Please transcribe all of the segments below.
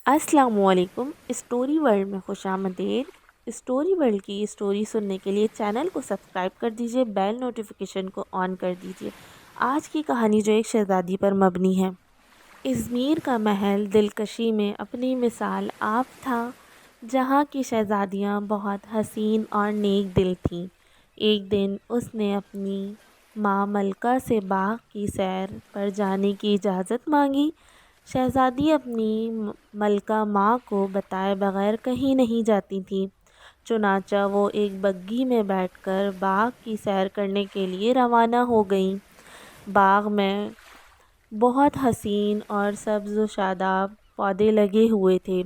السلام علیکم۔ Story world میں خوش آمدید۔ اسٹوری ورلڈ کی اسٹوری سننے کے لیے چینل کو سبسکرائب کر دیجئے، بیل نوٹیفیکیشن کو آن کر دیجئے۔ آج کی کہانی جو ایک شہزادی پر مبنی ہے۔ ازمیر کا محل دلکشی میں اپنی مثال آپ تھا، جہاں کی شہزادیاں بہت حسین اور نیک دل تھیں۔ ایک دن اس نے اپنی ماں ملکہ سے باغ کی سیر پر جانے کی اجازت مانگی۔ شہزادی اپنی ملکہ ماں کو بتائے بغیر کہیں نہیں جاتی تھیں، چنانچہ وہ ایک بگھی میں بیٹھ کر باغ کی سیر کرنے کے لیے روانہ ہو گئیں۔ باغ میں بہت حسین اور سبز و شاداب پودے لگے ہوئے تھے۔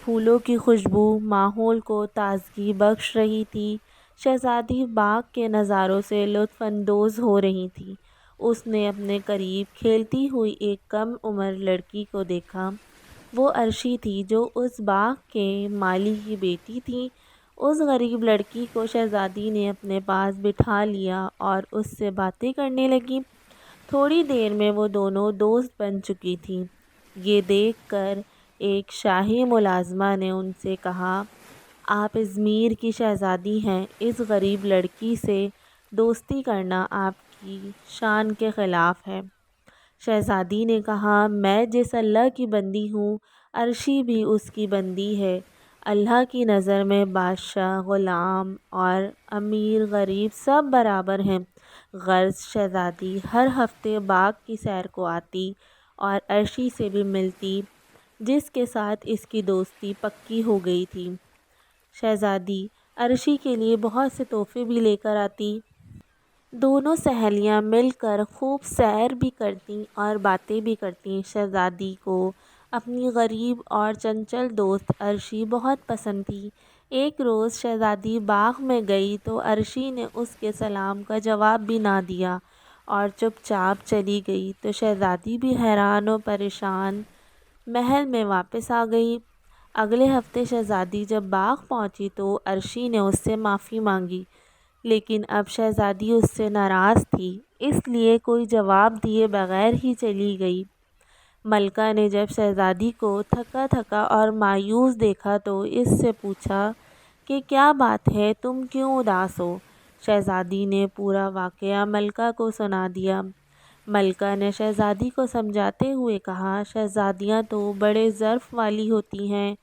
پھولوں کی خوشبو ماحول کو تازگی بخش رہی تھی۔ شہزادی باغ کے نظاروں سے لطف اندوز ہو رہی تھی۔ اس نے اپنے قریب کھیلتی ہوئی ایک کم عمر لڑکی کو دیکھا۔ وہ عرشی تھی، جو اس باغ کے مالی کی بیٹی تھی۔ اس غریب لڑکی کو شہزادی نے اپنے پاس بٹھا لیا اور اس سے باتیں کرنے لگی۔ تھوڑی دیر میں وہ دونوں دوست بن چکی تھیں۔ یہ دیکھ کر ایک شاہی ملازمہ نے ان سے کہا، آپ ازمیر کی شہزادی ہیں، اس غریب لڑکی سے دوستی کرنا آپ کی شان کے خلاف ہے۔ شہزادی نے کہا، میں جس اللہ کی بندی ہوں، عرشی بھی اس کی بندی ہے۔ اللہ کی نظر میں بادشاہ، غلام اور امیر غریب سب برابر ہیں۔ غرض شہزادی ہر ہفتے باغ کی سیر کو آتی اور عرشی سے بھی ملتی، جس کے ساتھ اس کی دوستی پکی ہو گئی تھی۔ شہزادی عرشی کے لیے بہت سے تحفے بھی لے کر آتی۔ دونوں سہیلیاں مل کر خوب سیر بھی کرتیں اور باتیں بھی کرتیں۔ شہزادی کو اپنی غریب اور چنچل دوست عرشی بہت پسند تھی۔ ایک روز شہزادی باغ میں گئی تو عرشی نے اس کے سلام کا جواب بھی نہ دیا اور چپ چاپ چلی گئی، تو شہزادی بھی حیران و پریشان محل میں واپس آ گئی۔ اگلے ہفتے شہزادی جب باغ پہنچی تو عرشی نے اس سے معافی مانگی، لیکن اب شہزادی اس سے ناراض تھی، اس لیے کوئی جواب دیے بغیر ہی چلی گئی۔ ملکہ نے جب شہزادی کو تھکا تھکا اور مایوس دیکھا تو اس سے پوچھا کہ کیا بات ہے، تم کیوں اداس ہو؟ شہزادی نے پورا واقعہ ملکہ کو سنا دیا۔ ملکہ نے شہزادی کو سمجھاتے ہوئے کہا، شہزادیاں تو بڑے ظرف والی ہوتی ہیں،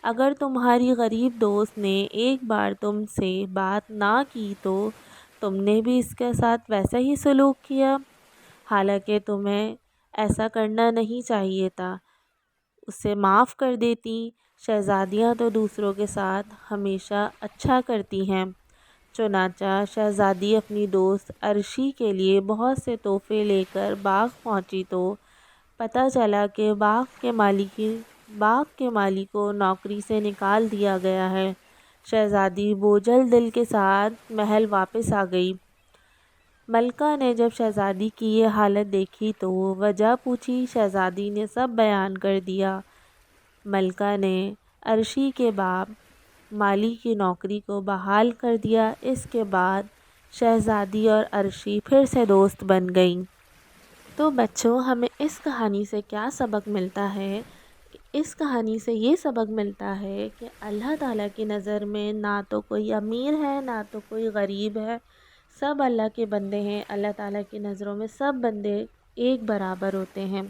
اگر تمہاری غریب دوست نے ایک بار تم سے بات نہ کی تو تم نے بھی اس کے ساتھ ویسا ہی سلوک کیا، حالانکہ تمہیں ایسا کرنا نہیں چاہیے تھا، اسے معاف کر دیتی۔ شہزادیاں تو دوسروں کے ساتھ ہمیشہ اچھا کرتی ہیں۔ چنانچہ شہزادی اپنی دوست عرشی کے لیے بہت سے تحفے لے کر باغ پہنچی تو پتہ چلا کہ باغ کے مالی کو نوکری سے نکال دیا گیا ہے۔ شہزادی بوجھل دل کے ساتھ محل واپس آ گئی۔ ملکہ نے جب شہزادی کی یہ حالت دیکھی تو وجہ پوچھی۔ شہزادی نے سب بیان کر دیا۔ ملکہ نے عرشی کے باپ مالی کی نوکری کو بحال کر دیا۔ اس کے بعد شہزادی اور عرشی پھر سے دوست بن گئیں۔ تو بچوں، ہمیں اس کہانی سے کیا سبق ملتا ہے؟ اس کہانی سے یہ سبق ملتا ہے کہ اللہ تعالیٰ کی نظر میں نہ تو کوئی امیر ہے نہ تو کوئی غریب ہے، سب اللہ کے بندے ہیں۔ اللہ تعالیٰ کی نظروں میں سب بندے ایک برابر ہوتے ہیں۔